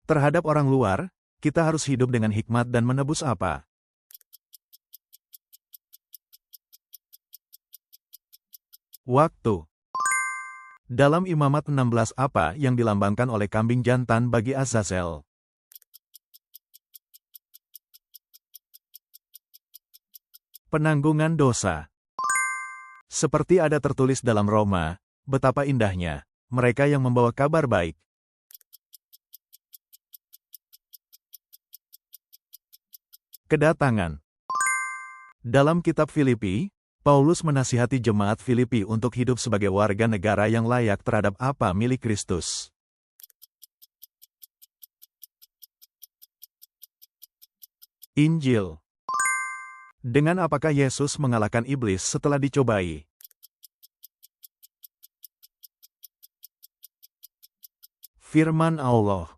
Terhadap orang luar, kita harus hidup dengan hikmat dan menebus apa? Waktu. Dalam Imamat 16 apa yang dilambangkan oleh kambing jantan bagi Azazel? Penanggungan dosa. Seperti ada tertulis dalam Roma, betapa indahnya mereka yang membawa kabar baik. Kedatangan. Dalam kitab Filipi, Paulus menasihati jemaat Filipi untuk hidup sebagai warga negara yang layak terhadap apa milik Kristus. Injil. Dengan apakah Yesus mengalahkan iblis setelah dicobai? Firman Allah.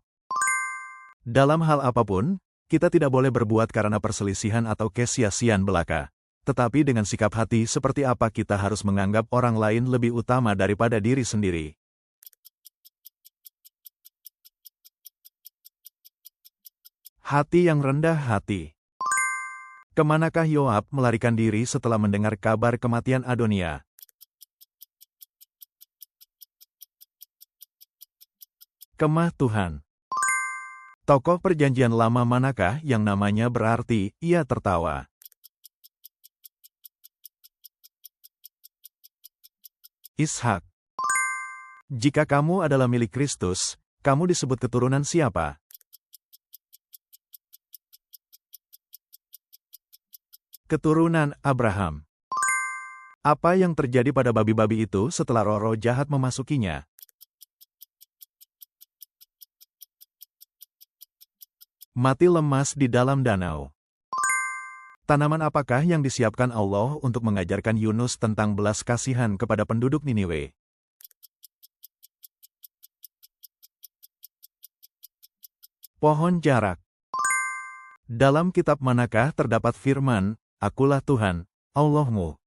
Dalam hal apapun, kita tidak boleh berbuat karena perselisihan atau kesia-siaan belaka. Tetapi dengan sikap hati seperti apa kita harus menganggap orang lain lebih utama daripada diri sendiri. Hati yang rendah hati. Kemanakah Yoab melarikan diri setelah mendengar kabar kematian Adonia? Kemah Tuhan. Tokoh perjanjian lama manakah yang namanya berarti ia tertawa? Ishak. Jika kamu adalah milik Kristus, kamu disebut keturunan siapa? Keturunan Abraham. Apa yang terjadi pada babi-babi itu setelah roh-roh jahat memasukinya? Mati lemas di dalam danau. Tanaman apakah yang disiapkan Allah untuk mengajarkan Yunus tentang belas kasihan kepada penduduk Niniwe? Pohon jarak. Dalam kitab manakah terdapat firman, Akulah Tuhan, Allahmu?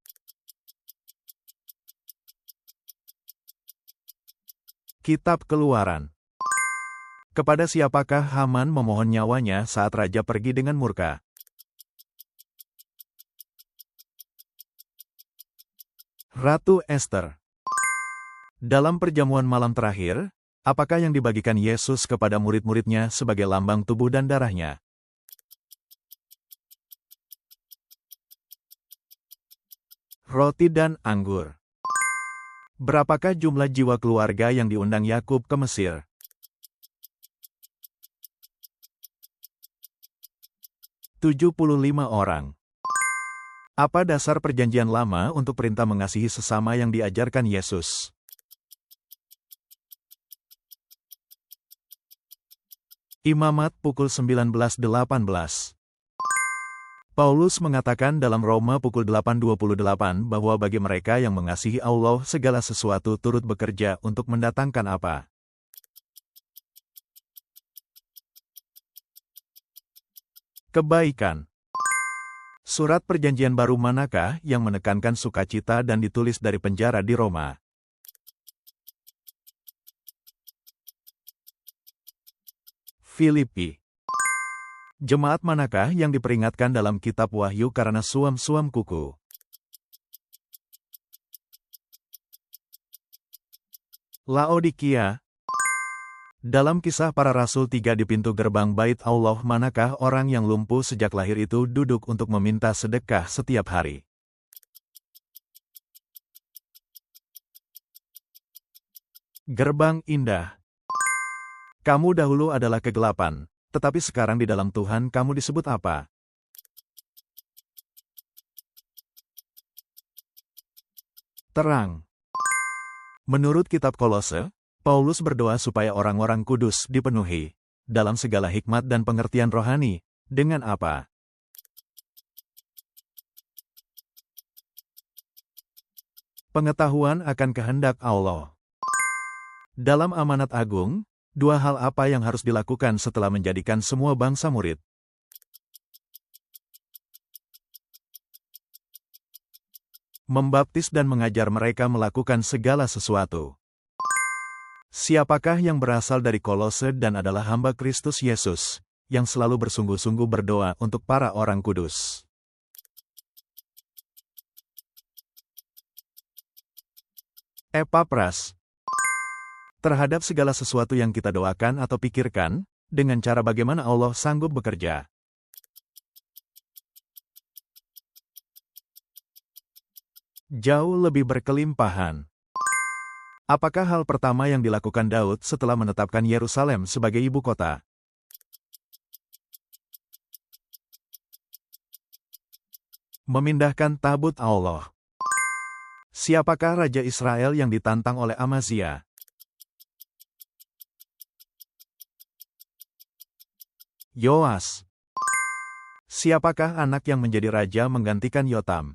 Kitab Keluaran. Kepada siapakah Haman memohon nyawanya saat raja pergi dengan murka? Ratu Ester. Dalam perjamuan malam terakhir, apakah yang dibagikan Yesus kepada murid-muridnya sebagai lambang tubuh dan darahnya? Roti dan anggur. Berapakah jumlah jiwa keluarga yang diundang Yakub ke Mesir? 75 orang. Apa dasar perjanjian lama untuk perintah mengasihi sesama yang diajarkan Yesus? Imamat pukul 19.18. Paulus mengatakan dalam Roma pukul 8.28 bahwa bagi mereka yang mengasihi Allah segala sesuatu turut bekerja untuk mendatangkan apa? Kebaikan. Surat perjanjian baru manakah yang menekankan sukacita dan ditulis dari penjara di Roma? Filipi. Jemaat manakah yang diperingatkan dalam kitab Wahyu karena suam-suam kuku? Laodikia. Dalam kisah para rasul 3 di pintu gerbang bait Allah manakah orang yang lumpuh sejak lahir itu duduk untuk meminta sedekah setiap hari? Gerbang indah. Kamu dahulu adalah kegelapan, tetapi sekarang di dalam Tuhan kamu disebut apa? Terang. Menurut kitab Kolose, Paulus berdoa supaya orang-orang kudus dipenuhi dalam segala hikmat dan pengertian rohani. Dengan apa? Pengetahuan akan kehendak Allah. Dalam amanat agung, 2 hal apa yang harus dilakukan setelah menjadikan semua bangsa murid? Membaptis dan mengajar mereka melakukan segala sesuatu. Siapakah yang berasal dari Kolose dan adalah hamba Kristus Yesus, yang selalu bersungguh-sungguh berdoa untuk para orang kudus? Epapras. Terhadap segala sesuatu yang kita doakan atau pikirkan, dengan cara bagaimana Allah sanggup bekerja. Jauh lebih berkelimpahan. Apakah hal pertama yang dilakukan Daud setelah menetapkan Yerusalem sebagai ibu kota? Memindahkan tabut Allah. Siapakah Raja Israel yang ditantang oleh Amazia? Yoas. Siapakah anak yang menjadi raja menggantikan Yotam?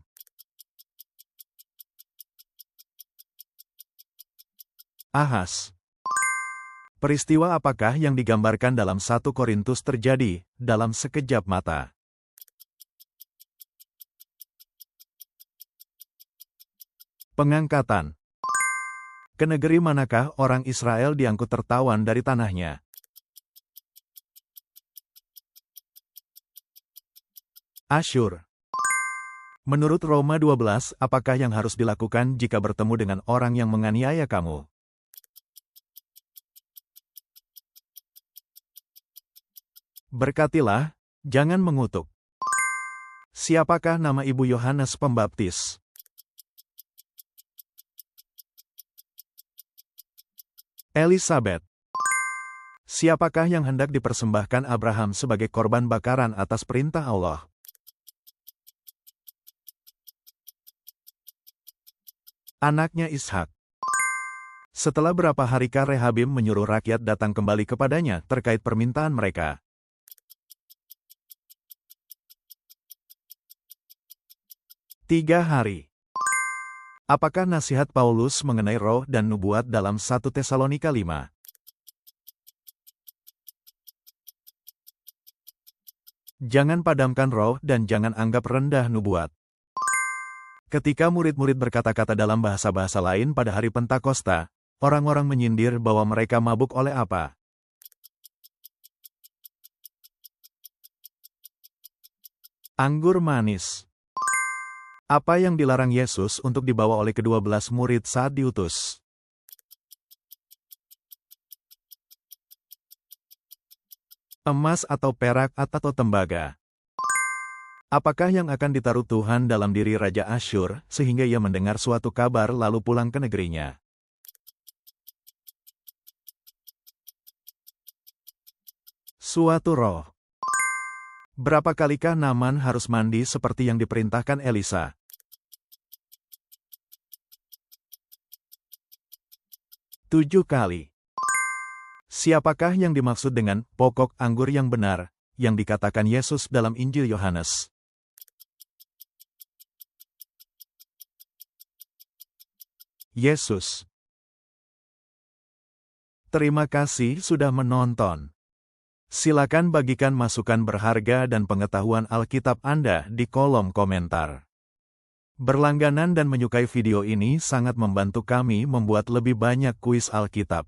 Ahas. Peristiwa apakah yang digambarkan dalam 1 Korintus terjadi dalam sekejap mata? Pengangkatan. Ke negeri manakah orang Israel diangkut tertawan dari tanahnya? Asyur. Menurut Roma 12, apakah yang harus dilakukan jika bertemu dengan orang yang menganiaya kamu? Berkatilah, jangan mengutuk. Siapakah nama ibu Yohanes Pembaptis? Elisabet. Siapakah yang hendak dipersembahkan Abraham sebagai korban bakaran atas perintah Allah? Anaknya Ishak. Setelah berapa harikah Rehabim menyuruh rakyat datang kembali kepadanya terkait permintaan mereka? 3 hari. Apakah nasihat Paulus mengenai roh dan nubuat dalam 1 Tesalonika 5? Jangan padamkan roh dan jangan anggap rendah nubuat. Ketika murid-murid berkata-kata dalam bahasa-bahasa lain pada hari Pentakosta, orang-orang menyindir bahwa mereka mabuk oleh apa? Anggur manis. Apa yang dilarang Yesus untuk dibawa oleh ke-12 murid saat diutus? Emas atau perak atau tembaga? Apakah yang akan ditaruh Tuhan dalam diri Raja Asyur, sehingga ia mendengar suatu kabar lalu pulang ke negerinya? Suatu roh. Berapa kalikah Naaman harus mandi seperti yang diperintahkan Elisa? 7 kali. Siapakah yang dimaksud dengan pokok anggur yang benar, yang dikatakan Yesus dalam Injil Yohanes? Yesus. Terima kasih sudah menonton. Silakan bagikan masukan berharga dan pengetahuan Alkitab Anda di kolom komentar. Berlangganan dan menyukai video ini sangat membantu kami membuat lebih banyak kuis Alkitab.